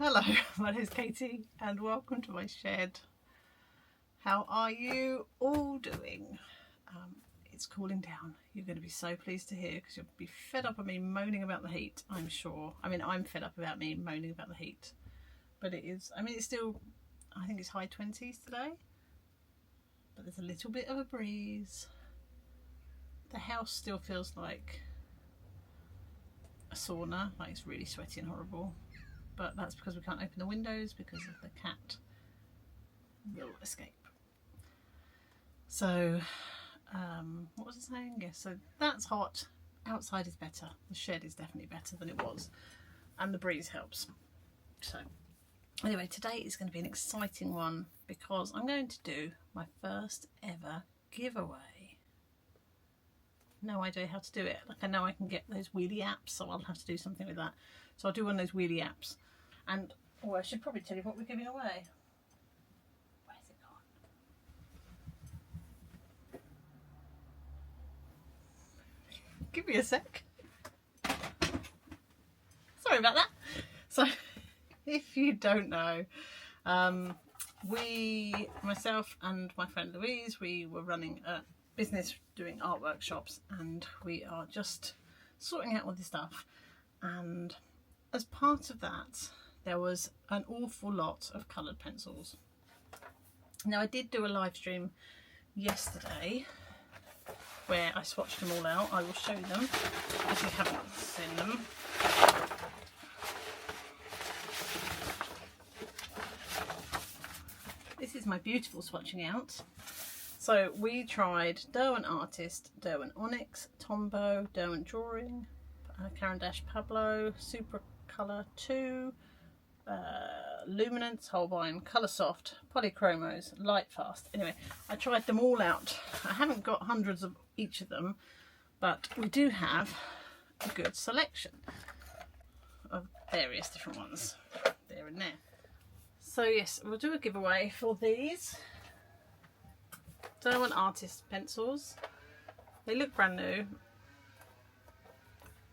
Hello, my name is Katie and welcome to my shed. How are you all doing? It's cooling down. You're going to be so pleased to hear because you'll be fed up of me moaning about the heat, I'm sure. I mean, I'm fed up about me moaning about the heat. But it is, I mean, it's still, I think it's high 20s today. But there's a little bit of a breeze. The house still feels like a sauna, like it's really sweaty and horrible. But that's because we can't open the windows because of the cat will escape. So, what was I saying? Yes, so that's hot. Outside is better. The shed is definitely better than it was. And the breeze helps. So, anyway, today is going to be an exciting one because I'm going to do my first ever giveaway. No idea how to do it. Like, I know I can get those wheelie apps, so I'll have to do something with that. So I'll do one of those wheelie apps. And, oh, I should probably tell you what we're giving away. Where's it gone? Give me a sec. Sorry about that. So, if you don't know, myself and my friend Louise, we were running a business doing art workshops, and we are just sorting out all this stuff. And as part of that, there was an awful lot of coloured pencils. Now, I did do a live stream yesterday where I swatched them all out. I will show them if you haven't seen them. This is my beautiful swatching out. So we tried Derwent Artist, Derwent Onyx, Tombow, Derwent Drawing, Caran d'Ache Pablo, Super Colour 2, Luminance, Holbein, Colour Soft, Polychromos, Light Fast. Anyway, I tried them all out. I haven't got hundreds of each of them, but we do have a good selection of various different ones there and there. So yes, we'll do a giveaway for these Derwent Artists pencils. They look brand new.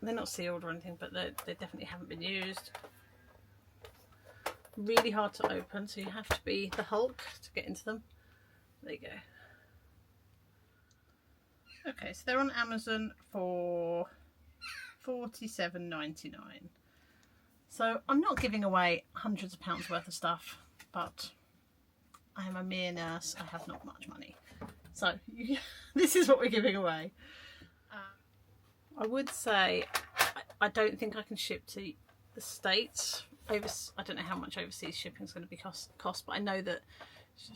They're not sealed or anything, but they definitely haven't been used. Really hard to open, so you have to be the Hulk to get into them. There you go. Okay, so they're on Amazon for $47.99. So I'm not giving away hundreds of pounds worth of stuff, but I am a mere nurse. I have not much money. So this is what we're giving away. I would say I don't think I can ship to the States. I don't know how much overseas shipping is going to be cost, but I know that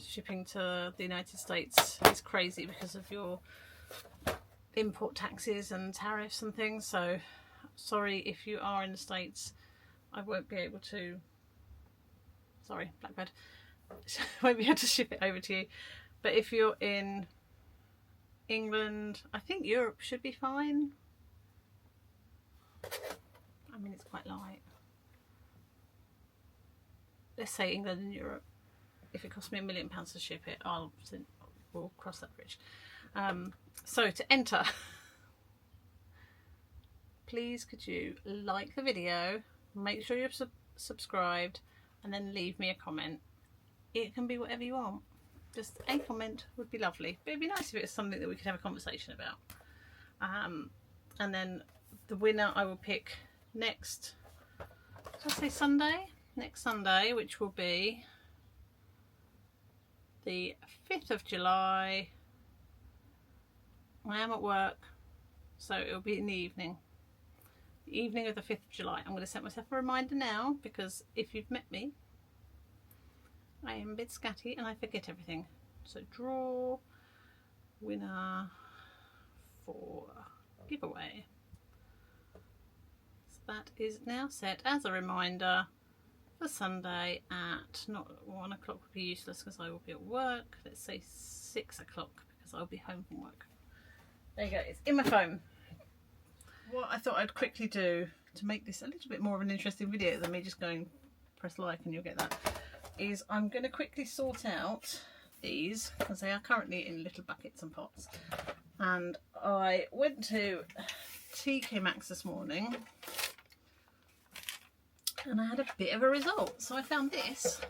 shipping to the United States is crazy because of your import taxes and tariffs and things. So sorry if you are in the States, I won't be able to, sorry, Blackbird, won't be able to ship it over to you. But if you're in England, I think Europe should be fine. I mean, it's quite light. Let's say England and Europe. If it costs me £1 million to ship it, we'll cross that bridge. So to enter, please could you like the video, make sure you're subscribed, and then leave me a comment. It can be whatever you want. Just a comment would be lovely. But it'd be nice if it was something that we could have a conversation about. And then the winner I will pick next, did I say Sunday? Next Sunday, which will be the 5th of July. I am at work, so it'll be in the evening. The evening of the 5th of July. I'm going to set myself a reminder now, because if you've met me, I am a bit scatty and I forget everything. So draw winner for giveaway. So that is now set as a reminder for Sunday at, not 1 o'clock would be useless because I will be at work. Let's say 6 o'clock because I'll be home from work. There you go, it's in my phone. What I thought I'd quickly do to make this a little bit more of an interesting video than me just going press like and you'll get that, is I'm going to quickly sort out these because they are currently in little buckets and pots. And I went to TK Maxx this morning and I had a bit of a result. So I found this,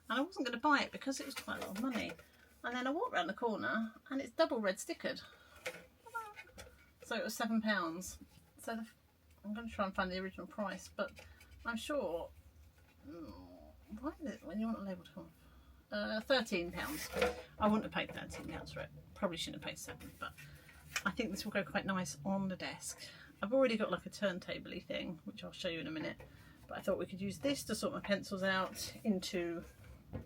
and I wasn't going to buy it because it was quite a lot of money. And then I walked around the corner and it's double red stickered. So it was £7. So I'm going to try and find the original price, but I'm sure, why is it when you want a label to £13. I wouldn't have paid £13 for it. Probably shouldn't have paid £7, but I think this will go quite nice on the desk. I've already got like a turntable-y thing, which I'll show you in a minute, but I thought we could use this to sort my pencils out into, I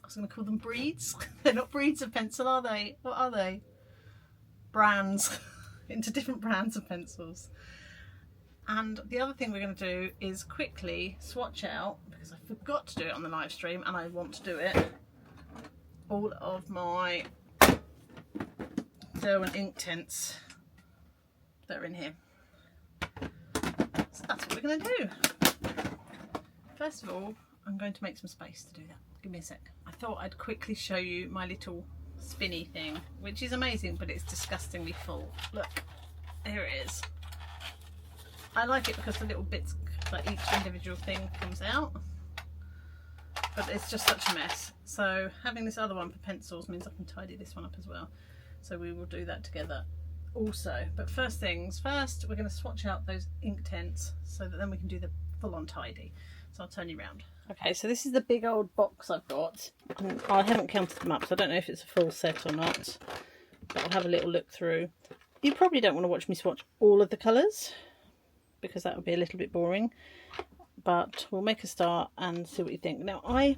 was going to call them breeds. They're not breeds of pencil, are they? What are they? Brands. Into different brands of pencils. And the other thing we're going to do is quickly swatch out, because I forgot to do it on the live stream and I want to do it, all of my Derwent Inktense that are in here. So that's what we're going to do. First of all, I'm going to make some space to do that. Give me a sec. I thought I'd quickly show you my little spinny thing, which is amazing, but it's disgustingly full. Look, here it is. I like it because the little bits, like each individual thing comes out, but it's just such a mess. So having this other one for pencils means I can tidy this one up as well. So we will do that together also. But first things first, we're going to swatch out those Inktense so that then we can do the full-on tidy. So I'll turn you around. Okay, so this is the big old box I've got. And I haven't counted them up, so I don't know if it's a full set or not. But I'll have a little look through. You probably don't want to watch me swatch all of the colours, because that would be a little bit boring. But we'll make a start and see what you think. Now, I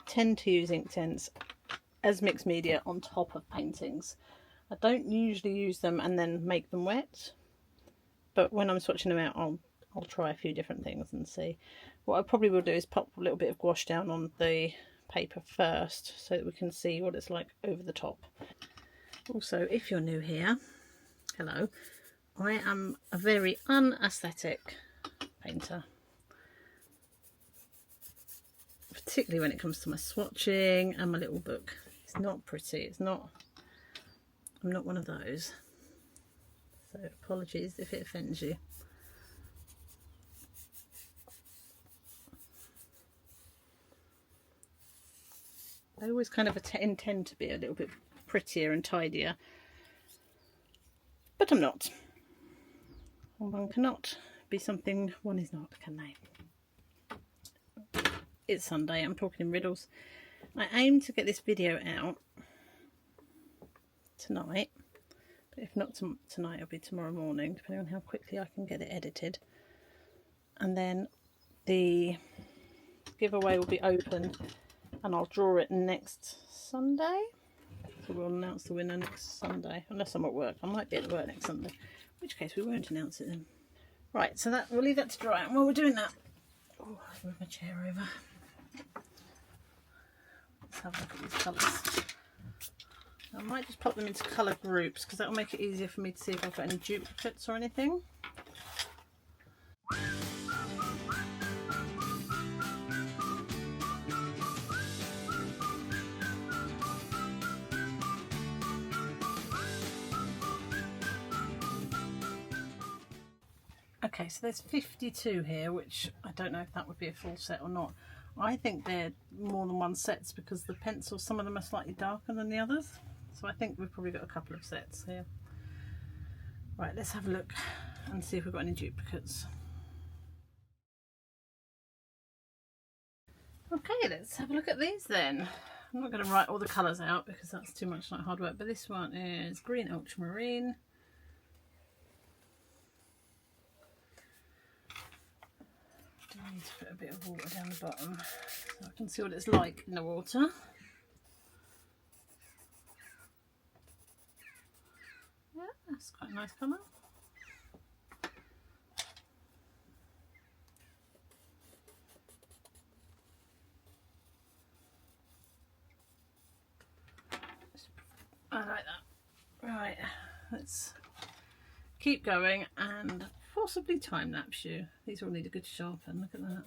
tend to use Inktense as mixed media on top of paintings. I don't usually use them and then make them wet. But when I'm swatching them out, I'll try a few different things and see. What I probably will do is pop a little bit of gouache down on the paper first so that we can see what it's like over the top. Also, if you're new here, hello, I am a very unaesthetic painter. Particularly when it comes to my swatching and my little book. It's not pretty, it's not, I'm not one of those. So apologies if it offends you. I always kind of intend to be a little bit prettier and tidier, but I'm not. One cannot be something one is not, can they? It's Sunday, I'm talking in riddles. I aim to get this video out tonight, but if not tonight, it'll be tomorrow morning, depending on how quickly I can get it edited. And then the giveaway will be open and I'll draw it next Sunday. So we'll announce the winner next Sunday, unless I'm at work. I might be at work next Sunday, in which case we won't announce it then. Right, so that we'll leave that to dry out. And while we're doing that, oh, I've moved my chair over. Let's have a look at these colours. I might just pop them into colour groups because that will make it easier for me to see if I've got any duplicates or anything. Okay, so there's 52 here, which I don't know if that would be a full set or not. I think they're more than one sets because the pencils, some of them are slightly darker than the others. So I think we've probably got a couple of sets here. Right, let's have a look and see if we've got any duplicates. Okay, let's have a look at these then. I'm not going to write all the colours out because that's too much like hard work, but this one is green ultramarine. I need to put a bit of water down the bottom so I can see what it's like in the water. Yeah, that's quite a nice colour. I like that. Right, let's keep going and possibly time lapse you. These all need a good sharpen, look at that.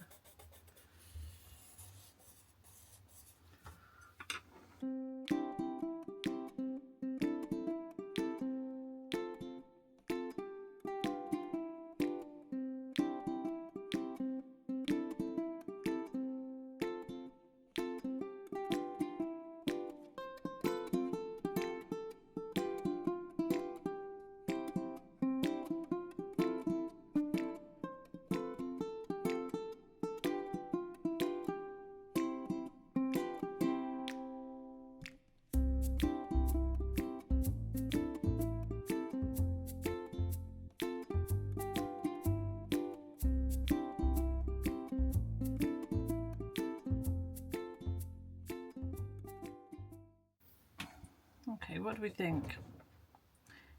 Okay, what do we think?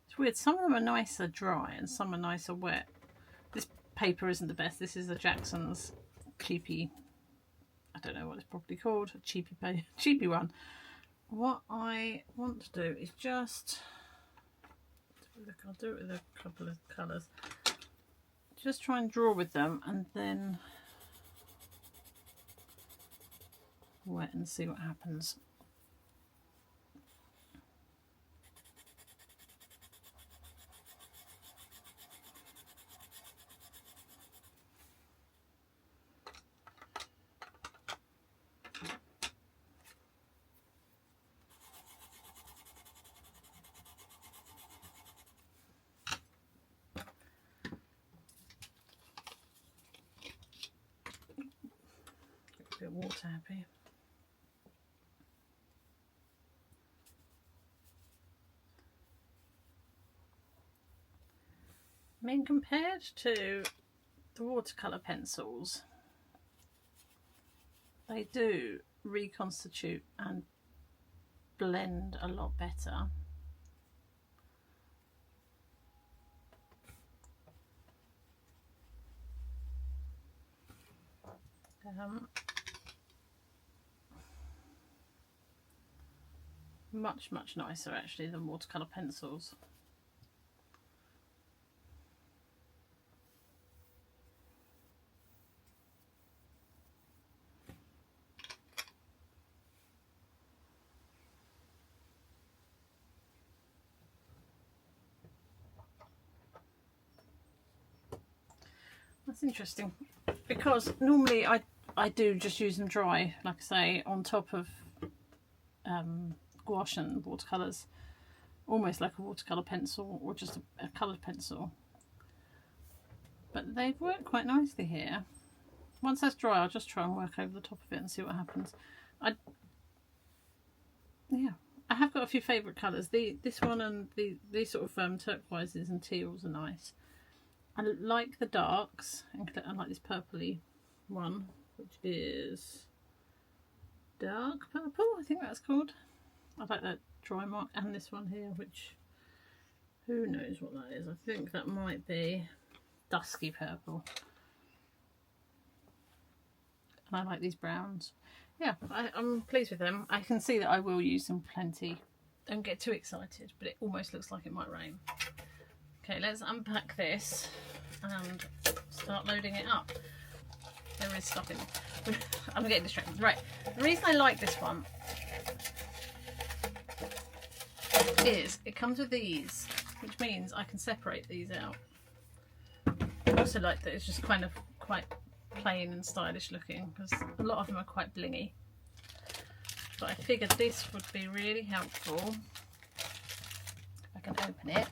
It's weird, some of them are nicer dry and some are nicer wet. This paper isn't the best. This is the Jackson's cheapy, I don't know what it's probably called, a cheapy one. What I want to do is just, look, I'll do it with a couple of colours. Just try and draw with them and then wet and see what happens. A bit water happy. I mean, compared to the watercolour pencils, they do reconstitute and blend a lot better. Much nicer actually than watercolour pencils. That's interesting, because normally I do just use them dry, like I say, on top of gouache and watercolours, almost like a watercolour pencil or just a coloured pencil. But they've worked quite nicely here. Once that's dry, I'll just try and work over the top of it and see what happens. Yeah, I have got a few favourite colours. This one and these sort of turquoises and teals are nice. I like the darks, and I like this purpley one, which is dark purple, I think that's called. I like that dry mark, and this one here, which, who knows what that is. I think that might be dusky purple. And I like these browns. Yeah, I'm pleased with them. I can see that I will use them plenty. Don't get too excited, but it almost looks like it might rain. Okay, let's unpack this and start loading it up. There is stuff in it. I'm getting distracted. Right, the reason I like this one is it comes with these, which means I can separate these out. I also like that it's just kind of quite plain and stylish looking, because a lot of them are quite blingy. But I figured this would be really helpful. I can open it.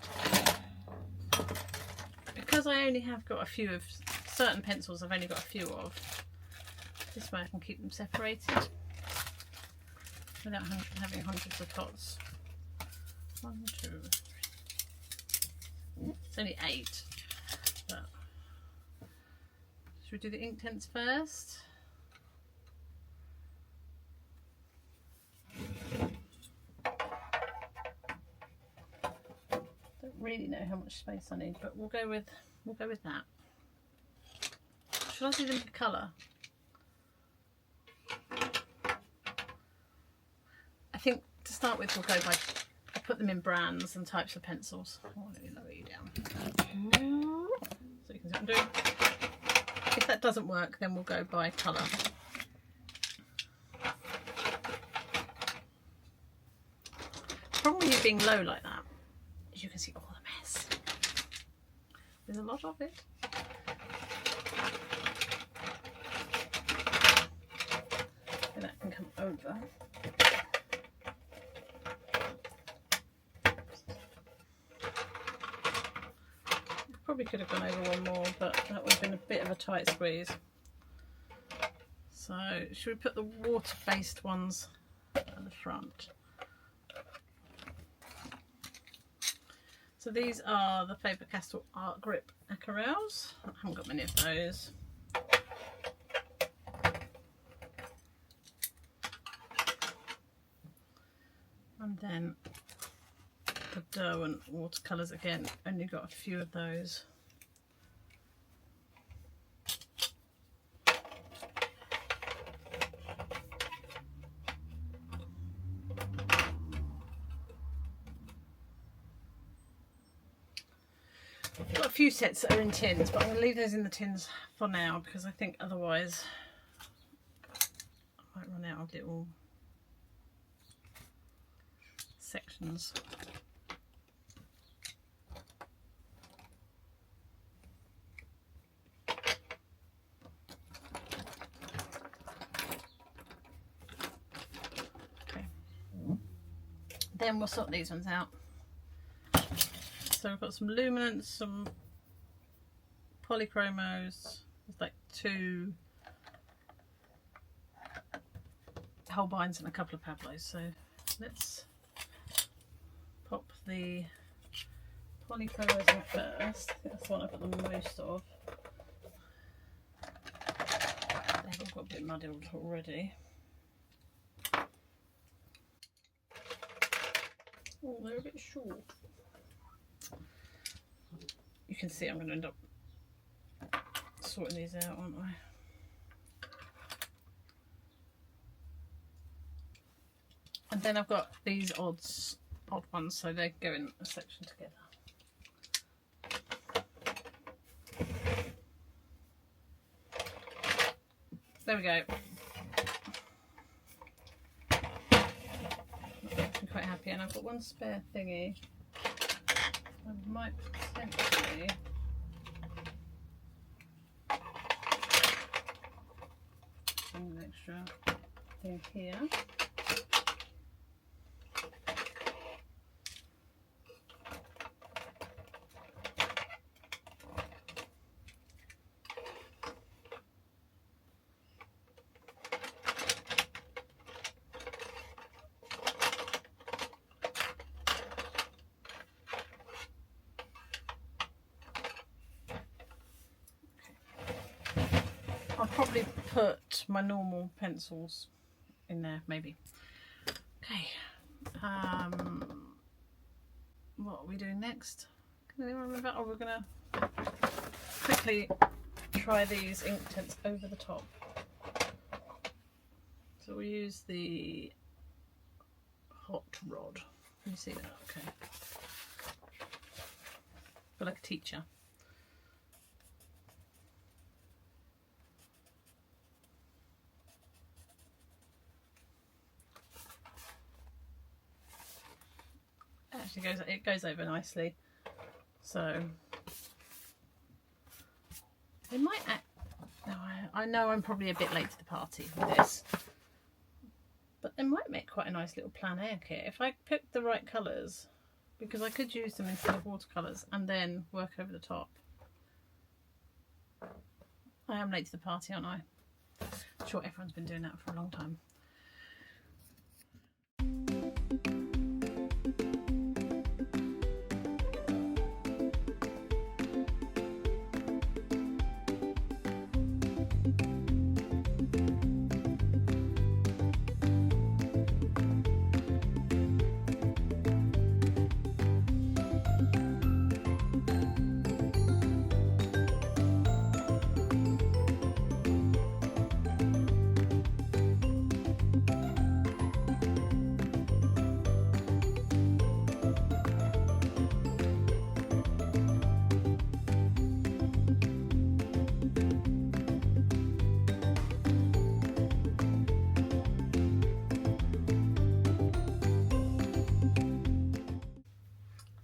Because I only have got a few of certain pencils, I've only got a few of. This way I can keep them separated without having hundreds of pots. 1, 2, 3. It's only 8. But should we do the Inktense first? Don't really know how much space I need, but we'll go with that. Should I do them in colour? I think to start with we'll go by, I'll put them in brands and types of pencils. Oh, let me lower you down so you can see what I'm doing. If that doesn't work, then we'll go by colour. The problem with you being low like that is you can see all the mess. There's a lot of it. And that can come over. Probably could have gone over one more, but that would have been a bit of a tight squeeze. So should we put the water-based ones at the front? So these are the Faber-Castell Art Grip Aquarelles. I haven't got many of those. And then the Derwent watercolours again, only got a few of those. I've got a few sets that are in tins, but I'm going to leave those in the tins for now because I think otherwise I might run out of little sections. Okay. Then we'll sort these ones out. So we've got some luminance, some polychromos, there's like 2 Holbeins and a couple of Pablos. So let's pop the polychromos in first. I think that's the one I've got the most of. They've all got a bit muddled already. Oh, they're a bit short. You can see I'm going to end up sorting these out, aren't I? And then I've got these odd ones, so they go in a section together. There we go. I'm quite happy, and I've got one spare thingy. I might potentially an extra thing here. I'll probably put my normal pencils in there, maybe. Okay. What are we doing next? Can anyone remember? Oh, we're gonna quickly try these Inktense over the top. So we'll use the hot rod. Can you see that? Okay. Feel like a teacher. It goes over nicely, so it might act. No, I know I'm probably a bit late to the party with this, but they might make quite a nice little plein air kit if I pick the right colours, because I could use them instead of watercolours and then work over the top. I am late to the party, aren't I? I'm sure everyone's been doing that for a long time.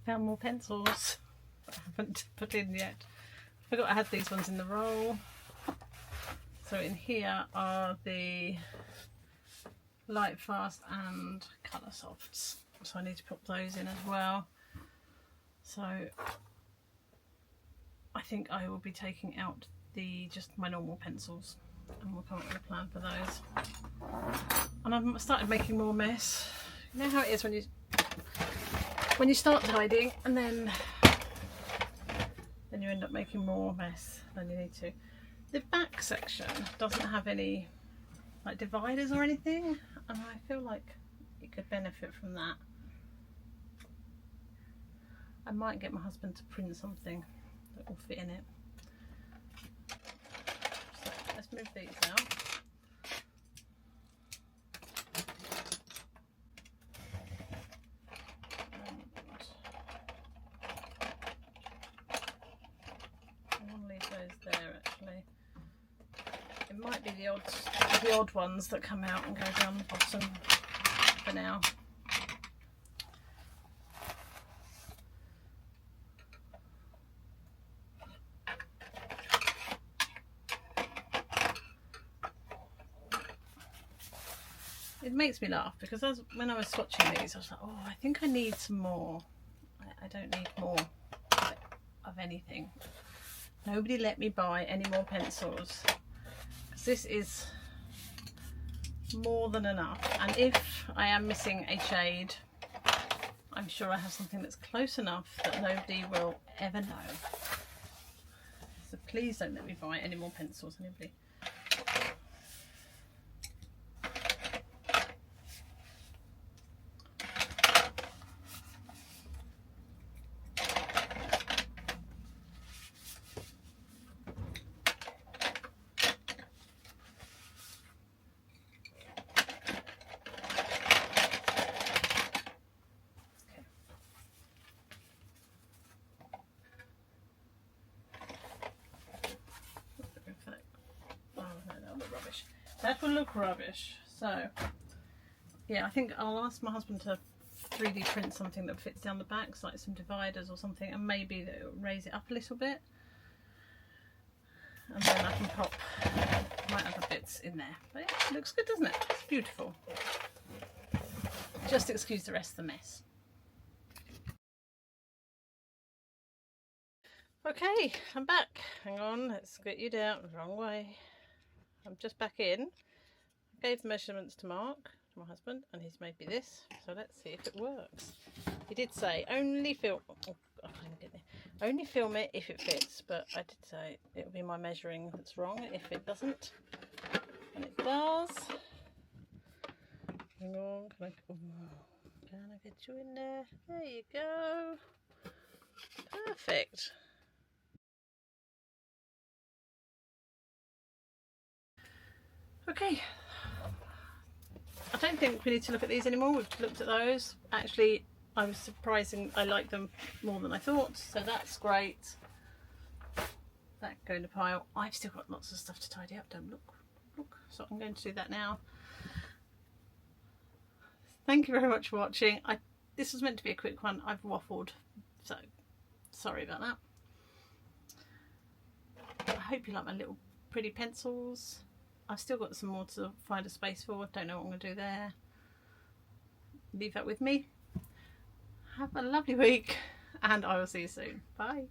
Found more pencils that I haven't put in yet. I forgot I had these ones in the roll. So in here are the Light Fast and Colour Softs. So I need to put those in as well. So I think I will be taking out just my normal pencils, and we'll come up with a plan for those. And I've started making more mess. You know how it is when you start tidying and then you end up making more mess than you need to. The back section doesn't have any like dividers or anything, and I feel like it could benefit from that. I might get my husband to print something that will fit in it. So let's move these out. I'll leave those there actually. It might be the odd ones that come out and go down the bottom for now. It makes me laugh because when I was swatching these, I was like, oh, I think I need some more. I don't need more of anything. Nobody let me buy any more pencils because this is more than enough. And if I am missing a shade, I'm sure I have something that's close enough that nobody will ever know. So please don't let me buy any more pencils, anybody. That will look rubbish. So yeah, I think I'll ask my husband to 3D print something that fits down the backs, like some dividers or something, and maybe that will raise it up a little bit, and then I can pop my other bits in there. But yeah, it looks good, doesn't it? It's beautiful. Just excuse the rest of the mess. Okay, I'm back. Hang on, let's get you down the wrong way. I'm just back in. I gave the measurements to Mark, to my husband, and he's made me this. So let's see if it works. He did say only film. Oh, I can't even get there. Only film it if it fits. But I did say it'll be my measuring that's wrong if it doesn't, and it does. Hang on, can I get you in there? There you go. Perfect. Okay, I don't think we need to look at these anymore. We've looked at those. Actually, I was surprising. I like them more than I thought, so that's great. That go in the pile. I've still got lots of stuff to tidy up. Don't look. So I'm going to do that now. Thank you very much for watching. This was meant to be a quick one. I've waffled, so sorry about that. I hope you like my little pretty pencils. I've still got some more to find a space for. Don't know what I'm going to do there. Leave that with me. Have a lovely week, and I will see you soon. Bye.